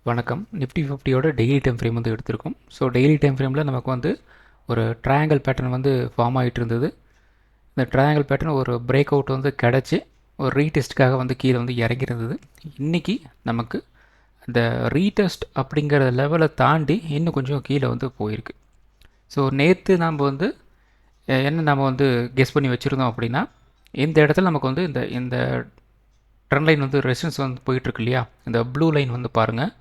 வணக்கம். Nifty 50யோட daily time frame வந்து எடுத்திருக்கோம். ஸோ டெய்லி டைம் ஃப்ரேமில் நமக்கு வந்து ஒரு ட்ரையாங்கிள் பேட்டர்ன் வந்து ஃபார்ம் ஆகிட்டு இருந்தது. இந்த ட்ரையாங்கிள் பேட்டர்ன் ஒரு பிரேக் அவுட் வந்து கிடச்சி ஒரு ரீடெஸ்ட்டுக்காக வந்து கீழே வந்து இறங்கியிருந்தது. இன்றைக்கி நமக்கு அந்த ரீடெஸ்ட் அப்படிங்கிற லெவலை தாண்டி இன்னும் கொஞ்சம் கீழே வந்து போயிருக்கு. ஸோ நேற்று நாம் வந்து நம்ம வந்து கெஸ் பண்ணி வச்சுருந்தோம் அப்படின்னா, இந்த இடத்துல நமக்கு வந்து இந்த இந்த ட்ரெண்ட் லைன் வந்து ரெசிஸ்டன்ஸ் வந்து போயிட்டுருக்கு இல்லையா, இந்த ப்ளூ லைன் வந்து பாருங்கள்.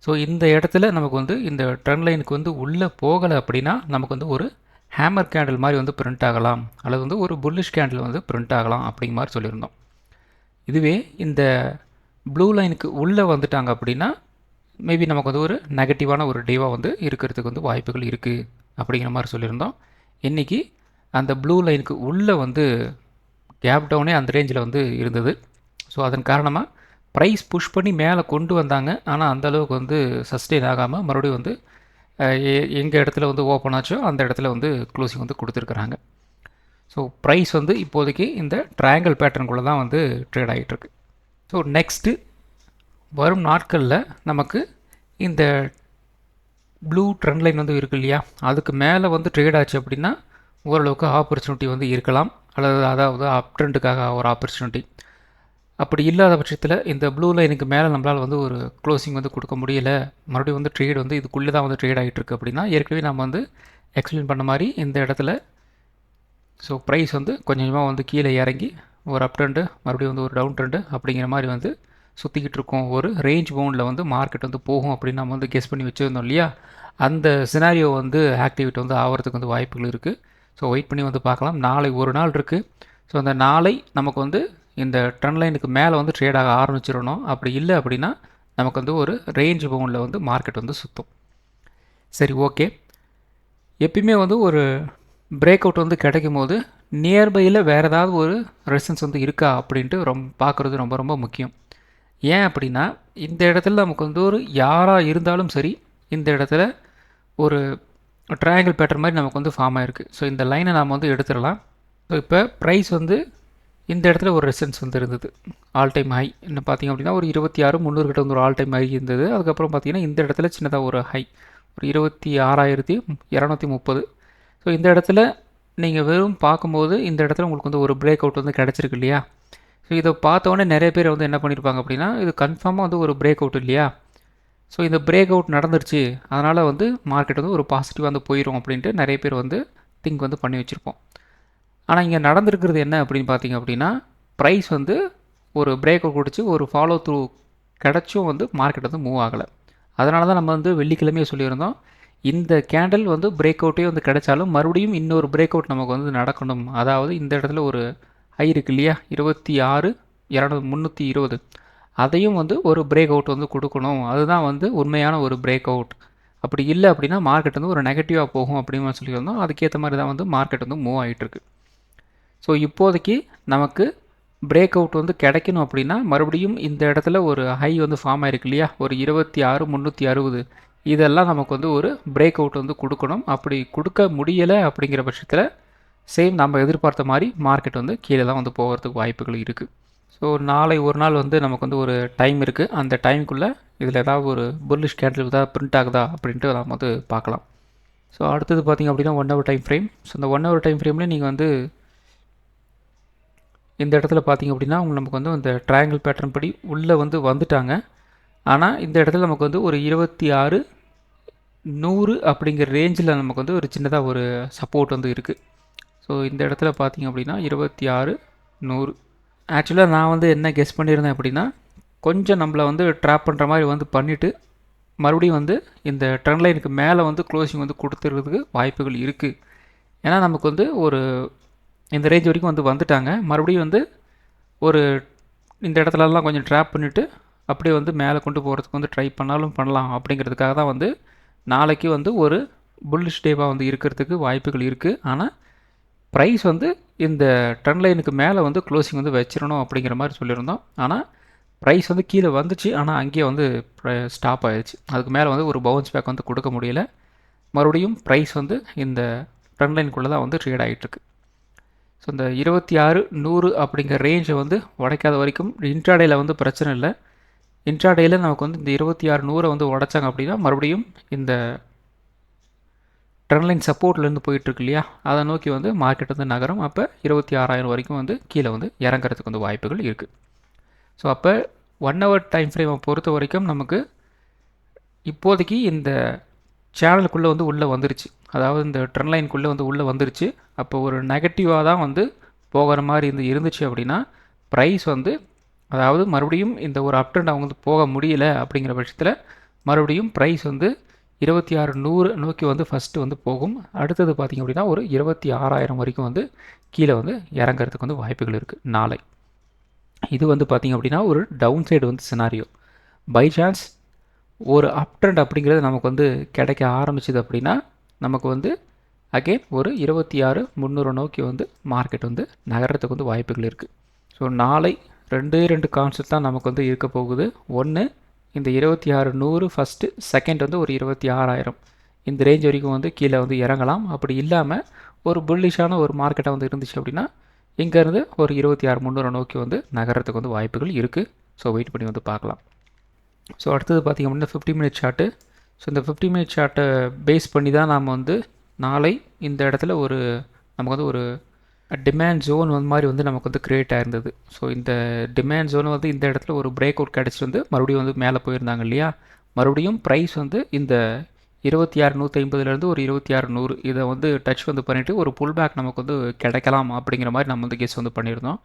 ஸோ இந்த இடத்துல நமக்கு வந்து இந்த ட்ரெண்ட் லைனுக்கு வந்து உள்ளே போகலை அப்படின்னா நமக்கு வந்து ஒரு ஹேமர் கேண்டில் மாதிரி வந்து பிரிண்ட் ஆகலாம், அல்லது வந்து ஒரு புல்லிஷ் கேண்டில் வந்து பிரிண்ட் ஆகலாம் அப்படிங்கிற மாதிரி சொல்லியிருந்தோம். இதுவே இந்த ப்ளூ லைனுக்கு உள்ளே வந்துட்டாங்க அப்படின்னா மேபி நமக்கு வந்து ஒரு நெகட்டிவான ஒரு டேவாக வந்து இருக்கிறதுக்கு வந்து வாய்ப்புகள் இருக்குது அப்படிங்கிற மாதிரி சொல்லியிருந்தோம். இன்றைக்கி அந்த ப்ளூ லைனுக்கு உள்ளே வந்து கேப் டவுனே அந்த ரேஞ்சில் வந்து இருந்தது. ஸோ அதன் காரணமாக ப்ரைஸ் புஷ் பண்ணி மேலே கொண்டு வந்தாங்க. ஆனால் அந்தளவுக்கு வந்து சஸ்டெயின் ஆகாமல் மறுபடியும் வந்து எங்கள் இடத்துல வந்து ஓப்பன் ஆச்சோ அந்த இடத்துல வந்து க்ளோசிங் வந்து கொடுத்துருக்குறாங்க. ஸோ ப்ரைஸ் வந்து இப்போதைக்கு இந்த ட்ரையாங்கிள் பேட்டர்னுக்குள்ளே தான் வந்து ட்ரேட் ஆகிட்டுருக்கு. ஸோ நெக்ஸ்ட்டு வரும் நாட்களில் நமக்கு இந்த ப்ளூ ட்ரெண்ட் லைன் வந்து இருக்குது இல்லையா, அதுக்கு மேலே வந்து ட்ரேட் ஆச்சு அப்படின்னா ஓரளவுக்கு ஆப்பர்ச்சுனிட்டி வந்து இருக்கலாம், அல்லது அதாவது அப் ட்ரெண்டுக்காக ஒரு ஆப்பர்ச்சுனிட்டி. அப்படி இல்லாத பட்சத்தில் இந்த ப்ளூ லைனுக்கு மேலே நம்மளால் வந்து ஒரு க்ளோசிங் வந்து கொடுக்க முடியலை, மறுபடியும் வந்து ட்ரேட் வந்து இதுக்குள்ளே தான் வந்து ட்ரேட் ஆகிட்டுருக்கு அப்படின்னா ஏற்கனவே நம்ம வந்து எக்ஸ்பிளைன் பண்ண மாதிரி இந்த இடத்துல ஸோ ப்ரைஸ் வந்து கொஞ்சம் கொஞ்சமாக வந்து கீழே இறங்கி ஒரு அப் ட்ரெண்டு மறுபடியும் வந்து ஒரு டவுன் ட்ரெண்டு அப்படிங்கிற மாதிரி வந்து சுற்றிக்கிட்டு இருக்கோம். ஒரு ரேஞ்ச் பவுண்டில் வந்து மார்க்கெட் வந்து போகும் அப்படின்னு நம்ம வந்து கெஸ் பண்ணி வச்சுருந்தோம் இல்லையா, அந்த சினாரியோ வந்து ஆக்டிவேட் வந்து ஆகிறதுக்கு வந்து வாய்ப்புகள் இருக்குது. ஸோ வெயிட் பண்ணி வந்து பார்க்கலாம். நாளை ஒரு நாள் இருக்குது. ஸோ அந்த நாளை நமக்கு வந்து இந்த ட்ரெண்ட் லைனுக்கு மேலே வந்து ட்ரேட் ஆக ஆரம்பிச்சிடணும். அப்படி இல்லை அப்படின்னா நமக்கு வந்து ஒரு ரேஞ்ச் பவுண்டில் வந்து மார்க்கெட் வந்து சுற்றும். சரி, ஓகே. எப்பயுமே வந்து ஒரு பிரேக் அவுட் வந்து கிடைக்கும் போது நியர்பையில் வேறு ஏதாவது ஒரு ரெசிஸ்டன்ஸ் வந்து இருக்கா அப்படின்ட்டு பார்க்குறது ரொம்ப ரொம்ப முக்கியம். ஏன் அப்படின்னா இந்த இடத்துல நமக்கு வந்து ஒரு யாராக இருந்தாலும் சரி இந்த இடத்துல ஒரு ட்ரையாங்கிள் பேட்டர்ன் மாதிரி நமக்கு வந்து ஃபார்ம் ஆகிருக்கு. ஸோ இந்த லைனை நாம் வந்து எடுத்துடலாம். ஸோ இப்போ ப்ரைஸ் வந்து இந்த இடத்துல ஒரு ரெசிஸ்டன்ஸ் வந்து இருந்தது, ஆல் டைம் ஹை என்ன பார்த்திங்க அப்படின்னா ஒரு 26,300 கிட்ட வந்து ஒரு ஆல் டைம் ஹை இருந்தது. அதுக்கப்புறம் பார்த்திங்கன்னா இந்த இடத்துல சின்னதாக ஒரு ஹை ஒரு 26,230. ஸோ இந்த இடத்துல நீங்கள் வெறும் பார்க்கும்போது இந்த இடத்துல உங்களுக்கு வந்து ஒரு பிரேக் அவுட் வந்து கிடச்சிருக்கு இல்லையா. ஸோ இதை பார்த்தோன்னே நிறைய பேர் வந்து என்ன பண்ணியிருப்பாங்க அப்படின்னா இது கன்ஃபார்மாக வந்து ஒரு பிரேக் அவுட் இல்லையா, ஸோ இந்த பிரேக் அவுட் நடந்துருச்சு அதனால் வந்து மார்க்கெட் வந்து ஒரு பாசிட்டிவாக வந்து போயிடும் அப்படின்ட்டு நிறைய பேர் வந்து திங்க் வந்து பண்ணி வச்சுருப்போம். ஆனால் இங்கே நடந்திருக்கிறது என்ன அப்படின்னு பார்த்தீங்க அப்படின்னா ப்ரைஸ் வந்து ஒரு பிரேக் அவுட் கொடுத்து ஒரு ஃபாலோ த்ரூ கிடச்சும் வந்து மார்க்கெட் வந்து மூவ் ஆகலை. அதனால தான் நம்ம வந்து வெள்ளிக்கிழமையே சொல்லியிருந்தோம் இந்த கேண்டில் வந்து பிரேக் அவுட்டே வந்து கிடைச்சாலும் மறுபடியும் இன்னொரு பிரேக் அவுட் நமக்கு வந்து நடக்கணும். அதாவது இந்த இடத்துல ஒரு ஹை இருக்கு இல்லையா 26,320, அதையும் வந்து ஒரு பிரேக் அவுட் வந்து கொடுக்கணும். அதுதான் வந்து உண்மையான ஒரு பிரேக் அவுட். அப்படி இல்லை அப்படின்னா மார்க்கெட் வந்து ஒரு நெகட்டிவாக போகும் அப்படின்னு சொல்லியிருந்தோம். அதுக்கேற்ற மாதிரி தான் வந்து மார்க்கெட் வந்து மூவ் ஆகிட்டுருக்கு. ஸோ இப்போதைக்கு நமக்கு பிரேக் அவுட் வந்து கிடைக்கணும் அப்படின்னா மறுபடியும் இந்த இடத்துல ஒரு ஹை வந்து ஃபார்ம் ஆகிருக்கு இல்லையா ஒரு 26,360, இதெல்லாம் நமக்கு வந்து ஒரு பிரேக் அவுட் வந்து கொடுக்கணும். அப்படி கொடுக்க முடியலை அப்படிங்கிற பட்சத்தில் சேம் நம்ம எதிர்பார்த்த மாதிரி மார்க்கெட் வந்து கீழே தான் வந்து போகிறதுக்கு வாய்ப்புகள் இருக்குது. ஸோ நாளை ஒரு நாள் வந்து நமக்கு வந்து ஒரு டைம் இருக்குது. அந்த டைமுக்குள்ளே இதில் ஏதாவது ஒரு புல்லிஷ் கேண்டில் ஏதாவது பிரிண்ட் ஆகுதா அப்படின்ட்டு நம்ம வந்து பார்க்கலாம். ஸோ அடுத்தது பார்த்திங்க அப்படின்னா 1 ஹவர் டைம் ஃப்ரேம். ஸோ இந்த 1 ஹவர் டைம் ஃப்ரேம்லேயே நீங்கள் வந்து இந்த இடத்துல பார்த்திங்க அப்படின்னா நமக்கு வந்து இந்த ட்ரையாங்கிள் பேட்டர்ன் படி உள்ளே வந்து வந்துட்டாங்க. ஆனால் இந்த இடத்துல நமக்கு வந்து ஒரு 26,100 அப்படிங்கிற ரேஞ்சில் நமக்கு வந்து ஒரு சின்னதாக ஒரு சப்போர்ட் வந்து இருக்குது. ஸோ இந்த இடத்துல பார்த்திங்க அப்படின்னா 26,100. ஆக்சுவலாக நான் வந்து என்ன கெஸ் பண்ணியிருந்தேன் அப்படின்னா கொஞ்சம் நம்மளை வந்து ட்ராப் பண்ணுற மாதிரி வந்து பண்ணிவிட்டு மறுபடியும் வந்து இந்த ட்ரெண்ட் லைனுக்கு மேலே வந்து க்ளோசிங் வந்து கொடுத்துறதுக்கு வாய்ப்புகள் இருக்குது. ஏன்னா நமக்கு வந்து ஒரு இந்த ரேஞ்ச் வரைக்கும் வந்து வந்துட்டாங்க. மறுபடியும் வந்து ஒரு இந்த இடத்துலலாம் கொஞ்சம் ட்ராப் பண்ணிவிட்டு அப்படியே வந்து மேலே கொண்டு போகிறதுக்கு வந்து ட்ரை பண்ணாலும் பண்ணலாம் அப்படிங்கிறதுக்காக தான் வந்து நாளைக்கு வந்து ஒரு புல்லிஷ் டேவாக வந்து இருக்கிறதுக்கு வாய்ப்புகள் இருக்குது. ஆனால் ப்ரைஸ் வந்து இந்த ட்ரெண்ட் லைனுக்கு மேலே வந்து க்ளோசிங் வந்து வச்சிடணும் அப்படிங்கிற மாதிரி சொல்லியிருந்தோம். ஆனால் ப்ரைஸ் வந்து கீழே வந்துச்சு, ஆனால் அங்கேயே வந்து ஸ்டாப் ஆகிடுச்சு. அதுக்கு மேலே வந்து ஒரு பவுன்ஸ் பேக் வந்து கொடுக்க முடியல. மறுபடியும் ப்ரைஸ் வந்து இந்த ட்ரெண்ட் லைனுக்குள்ளே தான் வந்து ட்ரேட் ஆகிட்டுருக்கு. ஸோ இந்த 26,100 அப்படிங்கிற ரேஞ்சை வந்து உடைக்காத வரைக்கும் இன்ட்ராடேயில் வந்து பிரச்சனை இல்லை. இன்ட்ராடேயில் நமக்கு வந்து இந்த 26,100 வந்து உடைச்சாங்க அப்படின்னா மறுபடியும் இந்த ட்ரெண்ட் லைன் சப்போர்ட்லேருந்து போயிட்டுருக்கு இல்லையா, அதை நோக்கி வந்து மார்க்கெட் வந்து நகரும். அப்போ 26,000 வரைக்கும் வந்து கீழே வந்து இறங்குறதுக்கு வந்து வாய்ப்புகள் இருக்குது. ஸோ அப்போ 1 ஹவர் டைம் ஃப்ரேமை பொறுத்த வரைக்கும் நமக்கு இப்போதைக்கு இந்த சேனலுக்குள்ளே வந்து உள்ளே வந்துருச்சு, அதாவது இந்த ட்ரெண்ட் லைனுக்குள்ளே வந்து உள்ளே வந்துருச்சு. அப்போ ஒரு நெகட்டிவாக தான் வந்து போகிற மாதிரி இருந்துச்சு அப்படின்னா ப்ரைஸ் வந்து, அதாவது மறுபடியும் இந்த ஒரு அப் ட்ரெண்ட் அவங்க வந்து போக முடியல அப்படிங்கிற பட்சத்தில் மறுபடியும் ப்ரைஸ் வந்து 26,100 நோக்கி வந்து ஃபஸ்ட்டு வந்து போகும். அடுத்தது பார்த்திங்க அப்படின்னா ஒரு 26,000 வரைக்கும் வந்து கீழே வந்து இறங்குறதுக்கு வந்து வாய்ப்புகள் இருக்குது நாளை. இது வந்து பார்த்திங்க அப்படின்னா ஒரு டவுன் சைடு வந்து சினாரியோ. பை சான்ஸ் ஒரு அப் ட்ரெண்ட் அப்படிங்கிறது நமக்கு வந்து கிடைக்க ஆரம்பிச்சிது அப்படின்னா நமக்கு வந்து அகெயின் ஒரு 26,300 நோக்கி வந்து மார்க்கெட் வந்து நகரத்துக்கு வந்து வாய்ப்புகள் இருக்குது. ஸோ நாளை ரெண்டு கான்செப்ட் தான் நமக்கு வந்து இருக்க போகுது. ஒன்று, இந்த 26,100 ஃபஸ்ட்டு, செகண்ட் வந்து ஒரு 26,000 இந்த ரேஞ்ச் வரைக்கும் வந்து கீழே வந்து இறங்கலாம். அப்படி இல்லாமல் ஒரு புல்லிஷான ஒரு மார்க்கெட்டாக வந்து இருந்துச்சு அப்படின்னா இங்கேருந்து ஒரு 26,300 நோக்கி வந்து நகரத்துக்கு வந்து வாய்ப்புகள் இருக்குது. ஸோ வெயிட் பண்ணி வந்து பார்க்கலாம். ஸோ அடுத்தது பார்த்திங்க அப்படின்னா 50 மினிட் சார்ட்டு. ஸோ இந்த 50 மினிட் சார்ட்டை பேஸ் பண்ணி தான் நாம் வந்து நாளை இந்த இடத்துல ஒரு நமக்கு வந்து ஒரு டிமாண்ட் ஜோன் வந்து மாதிரி வந்து நமக்கு வந்து க்ரியேட் ஆயிருந்தது. ஸோ இந்த டிமாண்ட் ஜோன் வந்து இந்த இடத்துல ஒரு பிரேக் அவுட் கிடச்சிட்டு வந்து மறுபடியும் வந்து மேலே போயிருந்தாங்க இல்லையா, மறுபடியும் ப்ரைஸ் வந்து இந்த 26,150லேருந்து ஒரு 26,100 இதை வந்து டச் வந்து பண்ணிவிட்டு ஒரு புல் பேக் நமக்கு வந்து கிடைக்கலாம் அப்படிங்கிற மாதிரி நம்ம வந்து கெஸ் வந்து பண்ணியிருந்தோம்.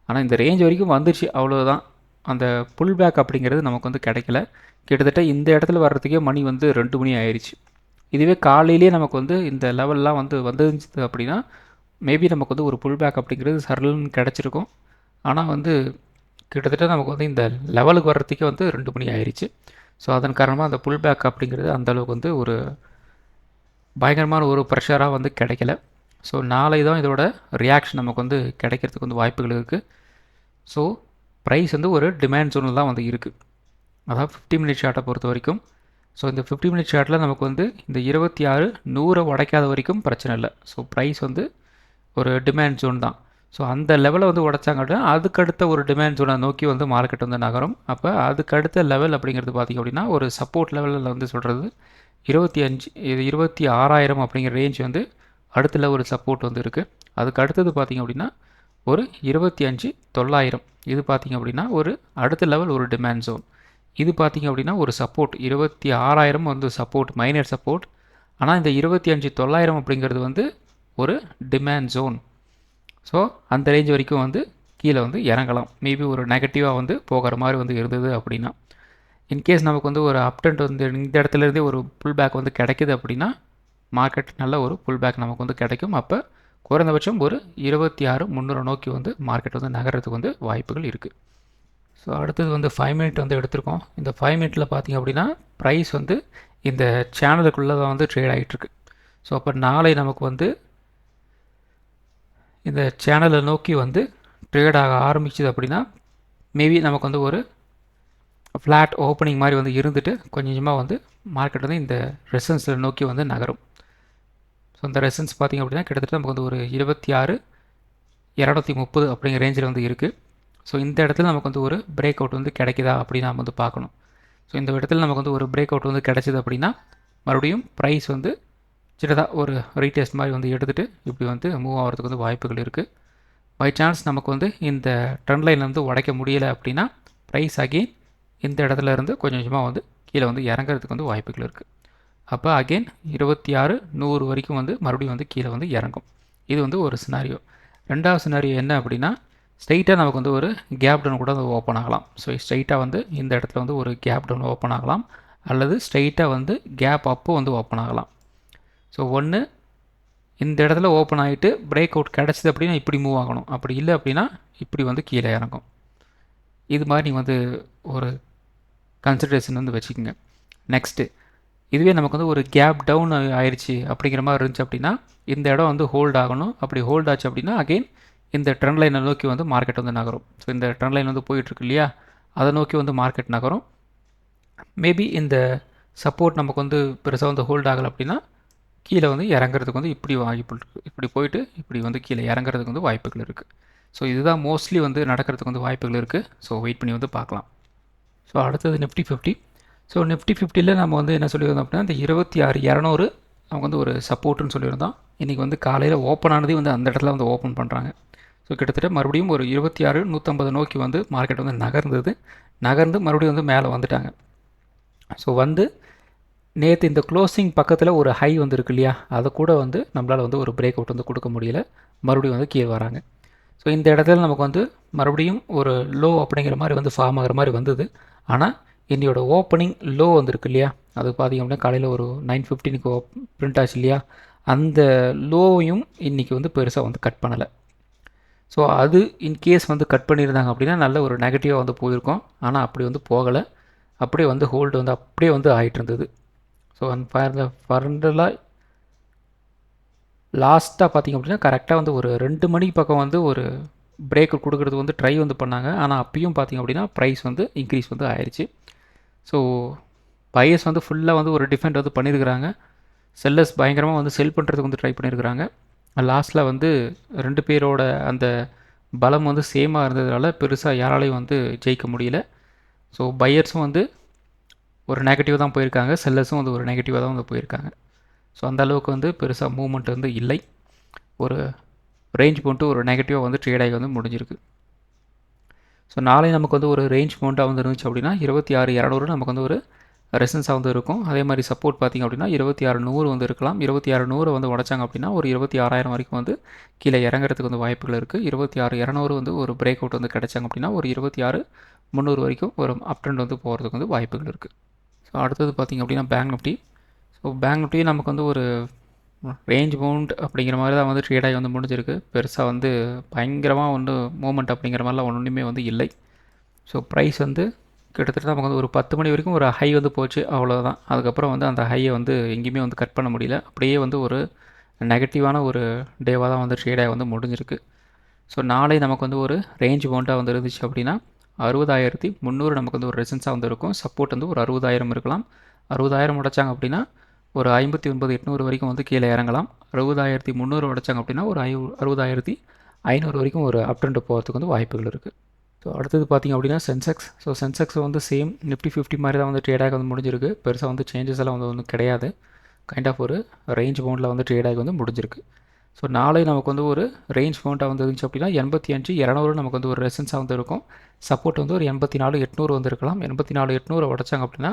ஆனால் இந்த ரேஞ்ச் வரைக்கும் வந்துருச்சு, அவ்வளோதான். அந்த புல் பேக் அப்படிங்கிறது நமக்கு வந்து கிடைக்கல. கிட்டத்தட்ட இந்த இடத்துல வர்றதுக்கே மணி வந்து 2 மணி ஆயிடுச்சு. இதுவே காலையிலே நமக்கு வந்து இந்த லெவல்லாம் வந்து வந்துருந்துச்சு அப்படின்னா மேபி நமக்கு வந்து ஒரு புல் பேக் அப்படிங்கிறது சரலுன்னு கிடச்சிருக்கும். ஆனால் வந்து கிட்டத்தட்ட நமக்கு வந்து இந்த லெவலுக்கு வர்றதுக்கே வந்து 2 மணி ஆயிடுச்சு. ஸோ அதன் காரணமாக அந்த புல் பேக் அப்படிங்கிறது அந்தளவுக்கு வந்து ஒரு பயங்கரமான ஒரு ப்ரெஷராக வந்து கிடைக்கல. ஸோ நாளை தான் இதோட ரியாக்ஷன் நமக்கு வந்து கிடைக்கிறதுக்கு வந்து வாய்ப்புகள் இருக்குது. ஸோ ப்ரைஸ் வந்து ஒரு டிமாண்ட் ஜோனில் தான் வந்து இருக்குது, அதாவது 50 மினிட் சார்ட்டை பொறுத்த வரைக்கும். ஸோ இந்த 50 மினிட் சார்ட்டில் நமக்கு வந்து இந்த 26,100 உடைக்காத வரைக்கும் பிரச்சனை இல்லை. ஸோ ப்ரைஸ் வந்து ஒரு டிமாண்ட் ஜோன் தான். ஸோ அந்த லெவலை வந்து உடைச்சாங்க அப்படின்னா அதுக்கடுத்த ஒரு டிமாண்ட் ஜோனை நோக்கி வந்து மார்க்கெட் வந்து நகரும். அப்போ அதுக்கடுத்த லெவல் அப்படிங்கிறது பார்த்திங்க அப்படின்னா ஒரு சப்போர்ட் லெவலில் வந்து சொல்கிறது 26,000 அப்படிங்கிற ரேஞ்ச் வந்து அடுத்த ஒரு சப்போர்ட் வந்து இருக்குது. அதுக்கு அடுத்தது பார்த்திங்க அப்படின்னா ஒரு 25,900 இது பார்த்திங்க அப்படின்னா ஒரு அடுத்த லெவல் ஒரு டிமாண்ட் ஜோன். இது பார்த்திங்க அப்படின்னா ஒரு சப்போர்ட் 26,000 வந்து சப்போர்ட், மைனர் சப்போர்ட். ஆனால் இந்த 25,900 அப்படிங்கிறது வந்து ஒரு டிமாண்ட் ஜோன். ஸோ அந்த ரேஞ்ச் வரைக்கும் வந்து கீழே வந்து இறங்கலாம், மேபி ஒரு நெகட்டிவாக வந்து போகிற மாதிரி வந்து இருந்தது அப்படின்னா. இன்கேஸ் நமக்கு வந்து ஒரு அப் ட்ரெண்ட் வந்து இந்த இடத்துலேருந்தே ஒரு புல் பேக் வந்து கிடைக்குது அப்படின்னா மார்க்கெட் நல்ல ஒரு புல் பேக் நமக்கு வந்து கிடைக்கும். அப்போ குறைந்தபட்சம் ஒரு 26,300 நோக்கி வந்து மார்க்கெட் வந்து நகரத்துக்கு வந்து வாய்ப்புகள் இருக்குது. ஸோ அடுத்தது வந்து 5 மினிட் வந்து எடுத்திருக்கோம். இந்த 5 மினிட்டில் பார்த்திங்க அப்படின்னா ப்ரைஸ் வந்து இந்த சேனலுக்குள்ளே தான் வந்து ட்ரேட் ஆகிட்டுருக்கு. ஸோ அப்போ நாளை நமக்கு வந்து இந்த சேனலை நோக்கி வந்து ட்ரேட் ஆக ஆரம்பிச்சுது அப்படின்னா மேபி நமக்கு வந்து ஒரு ஃப்ளாட் ஓப்பனிங் மாதிரி வந்து இருந்துட்டு கொஞ்சமாக வந்து மார்க்கெட் வந்து இந்த ரெசன்ஸில் நோக்கி வந்து நகரும். ஸோ இந்த ரெசன்ஸ் பார்த்திங்க அப்படின்னா கிட்டத்தட்ட நமக்கு வந்து ஒரு 26,230 அப்படிங்கிற ரேஞ்சில் வந்து இருக்குது. ஸோ இந்த இடத்துல நமக்கு வந்து ஒரு பிரேக் அவுட் வந்து கிடைக்குதா அப்படின்னு நம்ம வந்து பார்க்கணும். ஸோ இந்த இடத்துல நமக்கு வந்து ஒரு பிரேக் அவுட் வந்து கிடைச்சிது அப்படின்னா மறுபடியும் ப்ரைஸ் வந்து சின்னதாக ஒரு ரீடெஸ்ட் மாதிரி வந்து எடுத்துகிட்டு இப்படி வந்து மூவ் ஆகிறதுக்கு வந்து வாய்ப்புகள் இருக்குது. பை சான்ஸ் நமக்கு வந்து இந்த ட்ரெண்ட் லைனில் வந்து உடைக்க முடியலை அப்படின்னா ப்ரைஸ் அகெயின் இந்த இடத்துல இருந்து கொஞ்சம் கொஞ்சமாக வந்து கீழே வந்து இறங்குறதுக்கு வந்து வாய்ப்புகள் இருக்குது. அப்போ அகெயின் 26,100 வரைக்கும் வந்து மறுபடியும் வந்து கீழே வந்து இறங்கும். இது வந்து ஒரு சினாரியோ. ரெண்டாவது சினாரியோ என்ன அப்படின்னா ஸ்ட்ரைட்டாக நமக்கு வந்து ஒரு கேப் டவுன் கூட வந்து ஓப்பன் ஆகலாம். ஸோ ஸ்ட்ரைட்டாக வந்து இந்த இடத்துல வந்து ஒரு கேப் டவுன் ஓப்பன் ஆகலாம், அல்லது ஸ்ட்ரைட்டாக வந்து கேப் அப்பு வந்து ஓப்பன் ஆகலாம். ஸோ ஒன்று இந்த இடத்துல ஓப்பன் ஆகிட்டு பிரேக் அவுட் கிடச்சிது அப்படின்னா இப்படி மூவ் ஆகணும், அப்படி இல்லை அப்படின்னா இப்படி வந்து கீழே இறங்கும். இது மாதிரி நீங்கள் வந்து ஒரு கன்சிடரேஷன் வந்து வச்சுக்கோங்க. நெக்ஸ்ட்டு இதுவே நமக்கு வந்து ஒரு கேப் டவுன் ஆயிடுச்சு அப்படிங்கிற மாதிரி இருந்துச்சு அப்படின்னா இந்த இடம் வந்து ஹோல்ட் ஆகணும். அப்படி ஹோல்ட் ஆச்சு அப்படின்னா அகெயின் இந்த ட்ரெண்ட் லைனை நோக்கி வந்து மார்க்கெட் வந்து நகரும். ஸோ இந்த ட்ரெண்ட் லைன் வந்து போயிட்டுருக்கு இல்லையா, அதை நோக்கி வந்து மார்க்கெட் நகரும். மேபி இந்த சப்போர்ட் நமக்கு வந்து பெருசாக வந்து ஹோல்ட் ஆகலை அப்படின்னா கீழே வந்து இறங்குறதுக்கு வந்து இப்படி வாய்ப்புகள் இருக்குது. இப்படி போயிட்டு இப்படி வந்து கீழே இறங்குறதுக்கு வந்து வாய்ப்புகள் இருக்குது. ஸோ இதுதான் மோஸ்ட்லி வந்து நடக்கிறதுக்கு வந்து வாய்ப்புகள் இருக்குது. ஸோ வெயிட் பண்ணி வந்து பார்க்கலாம். ஸோ அடுத்தது நிஃப்டி 50. ஸோ நிஃப்டி 50ல் நம்ம வந்து என்ன சொல்லியிருந்தோம் அப்படின்னா இந்த 26,200 அவங்க வந்து ஒரு சப்போர்ட்டுன்னு சொல்லியிருந்தோம். இன்றைக்கி வந்து காலையில் ஓப்பன் ஆனதே வந்து அந்த இடத்துல வந்து ஓப்பன் பண்ணுறாங்க. ஸோ கிட்டத்தட்ட மறுபடியும் ஒரு 26,150 நோக்கி வந்து மார்க்கெட் வந்து நகர்ந்து மறுபடியும் வந்து மேலே வந்துட்டாங்க. ஸோ வந்து நேற்று இந்த க்ளோசிங் பக்கத்தில் ஒரு ஹை வந்து இருக்கு இல்லையா, அதை கூட வந்து நம்மளால் வந்து ஒரு பிரேக் அவுட் வந்து கொடுக்க முடியல. மறுபடியும் வந்து கீழே வராங்க. ஸோ இந்த இடத்துல நமக்கு வந்து மறுபடியும் ஒரு லோ அப்படிங்கிற மாதிரி வந்து ஃபார்ம் ஆகிற மாதிரி வந்தது. ஆனால் என்னையோட ஓப்பனிங் லோ வந்துருக்கு இல்லையா, அது பார்த்திங்க அப்படின்னா காலையில் ஒரு 9:15க்கு பிரிண்ட் ஆச்சு இல்லையா, அந்த லோவையும் இன்றைக்கி வந்து பெருசாக வந்து கட் பண்ணலை. ஸோ அது இன்கேஸ் வந்து கட் பண்ணியிருந்தாங்க அப்படின்னா நல்ல ஒரு நெகட்டிவாக வந்து போயிருக்கோம். ஆனால் அப்படி வந்து போகலை. அப்படியே வந்து ஹோல்டு வந்து அப்படியே வந்து ஆகிட்டு இருந்தது. ஸோ அந்த ஃபர்தராக லாஸ்ட்டாக பார்த்திங்க அப்படின்னா கரெக்டாக வந்து ஒரு 2 மணிக்கு பக்கம் வந்து ஒரு பிரேக் கொடுக்குறது வந்து ட்ரை வந்து பண்ணாங்க. ஆனால் அப்பயும் பார்த்திங்க அப்படின்னா ப்ரைஸ் வந்து இன்க்ரீஸ் வந்து ஆயிடுச்சு. ஸோ பையர்ஸ் வந்து ஃபுல்லாக வந்து ஒரு டிஃபெண்ட் வந்து பண்ணியிருக்கிறாங்க. செல்லர்ஸ் பயங்கரமாக வந்து செல் பண்ணுறதுக்கு வந்து ட்ரை பண்ணியிருக்கிறாங்க. லாஸ்ட்டில் வந்து 2 பேரோட அந்த பலம் வந்து சேமாக இருந்ததுனால பெருசாக யாராலையும் வந்து ஜெயிக்க முடியல. ஸோ பையர்ஸும் வந்து ஒரு நெகட்டிவ் தான் போயிருக்காங்க, செல்லர்ஸும் வந்து ஒரு நெகட்டிவாக தான் வந்து போயிருக்காங்க. ஸோ அந்த அளவுக்கு வந்து பெருசாக மூவ்மெண்ட் வந்து இல்லை. ஒரு ரேஞ்ச் போட்டு ஒரு நெகட்டிவாக வந்து ட்ரேட் ஆகி வந்து முடிஞ்சிருக்கு. ஸோ நாளை நமக்கு வந்து ஒரு ரேஞ்ச் மவுண்ட்டாக வந்து இருந்துச்சு அப்படின்னா 26,200 நமக்கு வந்து ஒரு ரெசன்ஸாக வந்து இருக்கும். அதே மாதிரி சப்போர்ட் பார்த்திங்க அப்படின்னா 26,100 வந்து இருக்கலாம். 26,100 வந்து உடச்சாங்க அப்படின்னா ஒரு 26,000 வரைக்கும் வந்து கீழே இறங்குறதுக்கு வந்து வாய்ப்புகள் இருக்குது. 26,200 வந்து ஒரு பிரேக் அவுட் வந்து கிடைச்சாங்க அப்படின்னா ஒரு 26,300 வரைக்கும் ஒரு அப் ட்ரெண்ட் வந்து போகிறதுக்கு வந்து வாய்ப்புகள் இருக்குது. ஸோ அடுத்தது பார்த்திங்க அப்படின்னா bank Nifty. So bank Nifty நமக்கு வந்து ஒரு ரேஞ்ச் பவுண்ட் அப்படிங்கிற மாதிரி தான் வந்து ட்ரேட் ஆகி வந்து முடிஞ்சிருக்கு. பெருசாக வந்து பயங்கரமாக வந்து மூமெண்ட் அப்படிங்கிற மாதிரிலாம் ஒன்றுமே வந்து இல்லை. ஸோ ப்ரைஸ் வந்து கிட்டத்தட்ட நமக்கு வந்து ஒரு 10 மணி வரைக்கும் ஒரு ஹை வந்து போச்சு, அவ்வளோதான். அதுக்கப்புறம் வந்து அந்த ஹையை வந்து எங்கேயுமே வந்து கட் பண்ண முடியல. அப்படியே வந்து ஒரு நெகட்டிவான ஒரு டேவாக தான் வந்து ட்ரேடாக வந்து முடிஞ்சிருக்கு. ஸோ நாளை நமக்கு வந்து ஒரு ரேஞ்ச் பவுண்டாக வந்து இருந்துச்சு அப்படின்னா 60,300 நமக்கு வந்து ஒரு ரெசன்ஸாக வந்து இருக்கும். சப்போர்ட் வந்து ஒரு 60,000 இருக்கலாம். 60,000 உடைச்சாங்க அப்படின்னா ஒரு 59,800 வரைக்கும் வந்து கீழே இறங்கலாம். 60,300 உடைச்சாங்க அப்படின்னா ஒரு 60,500 வரைக்கும் ஒரு அப் ட்ரெண்ட் போகிறதுக்கு வந்து வாய்ப்புகள் இருக்குது. ஸோ அடுத்தது பார்த்திங்க அப்படின்னா சென்செக்ஸ். ஸோ சென்செக்ஸ் வந்து சேம் நிஃப்டி 50 மாதிரி தான் வந்து ட்ரேடாக வந்து முடிஞ்சிருக்கு. பெருசாக வந்து சேஞ்சஸ் எல்லாம் வந்து ஒன்றும் கிடையாது. கைண்ட் ஆஃப் ஒரு ரேஞ்ச் பவுண்டில் வந்து ட்ரேடாக வந்து முடிஞ்சிருக்கு. ஸோ நாளை நமக்கு வந்து ஒரு ரேஞ்ச் பவுண்டாக வந்து இருந்துச்சு அப்படின்னா 85,200 நமக்கு வந்து ஒரு ரெசன்ஸாக வந்து இருக்கும். சப்போர்ட் வந்து ஒரு 84,800 வந்து இருக்கலாம். 84,800 உடைச்சாங்க அப்படின்னா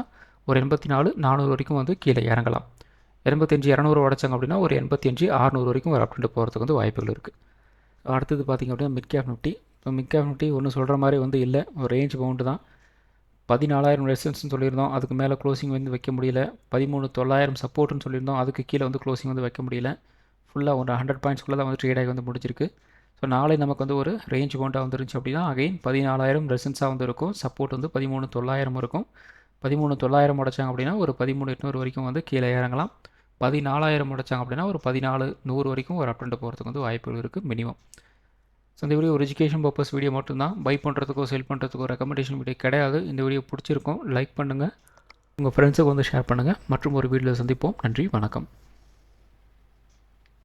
ஒரு 84,400 வரைக்கும் வந்து கீழே இறங்கலாம். 85,200 உடைச்சாங்க அப்படின்னா ஒரு 85,600 வரைக்கும் ஒரு அப் ட்ரெண்ட் போகிறதுக்கு வந்து வாய்ப்புகள் இருக்குது. அடுத்தது பார்த்திங்க அப்படின்னா mid cap Nifty. So mid cap Nifty ஒன்றும் சொல்கிற மாதிரி வந்து இல்லை, ஒரு ரேஞ்ச் பவுண்டு தான். 14,000 ரெசிஸ்டன்ஸ்னு சொல்லியிருந்தோம், அதுக்கு மேலே க்ளோசிங் வந்து வைக்க முடியல. 13,900 சப்போர்ட்னு சொல்லியிருந்தோம், அதுக்கு கீழே வந்து க்ளோசிங் வந்து வைக்க முடியல. ஃபுல்லாக ஒரு 100 பாயிண்ட்ஸ்குள்ளே தான் வந்து ட்ரேட் ஆகி வந்து முடிச்சிருக்கு. ஸோ நாளை நமக்கு வந்து ஒரு ரேஞ்ச் பவுண்டாக வந்துருந்துச்சு அப்படின்னா அகைன் 14,000 ரெசன்ஸாக வந்து இருக்கும். சப்போர்ட் வந்து 13,900 இருக்கும். 13,900 உடைச்சாங்க அப்படின்னா ஒரு 13,800 வரைக்கும் வந்து கீழே இறங்கலாம். 14,000 உடைச்சாங்க அப்படின்னா ஒரு 14,100 வரைக்கும் ஒரு அப் ட்ரெண்ட் போகிறதுக்கு வந்து வாய்ப்புகள் இருக்குது மினிமம். ஸோ இந்த வீடியோ ஒரு எஜுகேஷன் பர்பஸ் வீடியோ மட்டும்தான். பை பண்ணுறதுக்கோ செல் பண்ணுறதுக்கோ ரெக்கமெண்டேஷன் வீடியோ கிடையாது. இந்த வீடியோ பிடிச்சிருக்கும் லைக் பண்ணுங்கள், உங்கள் ஃப்ரெண்ட்ஸுக்கு வந்து ஷேர் பண்ணுங்கள். மற்றும் ஒரு வீடியோவில் சந்திப்போம். நன்றி, வணக்கம்.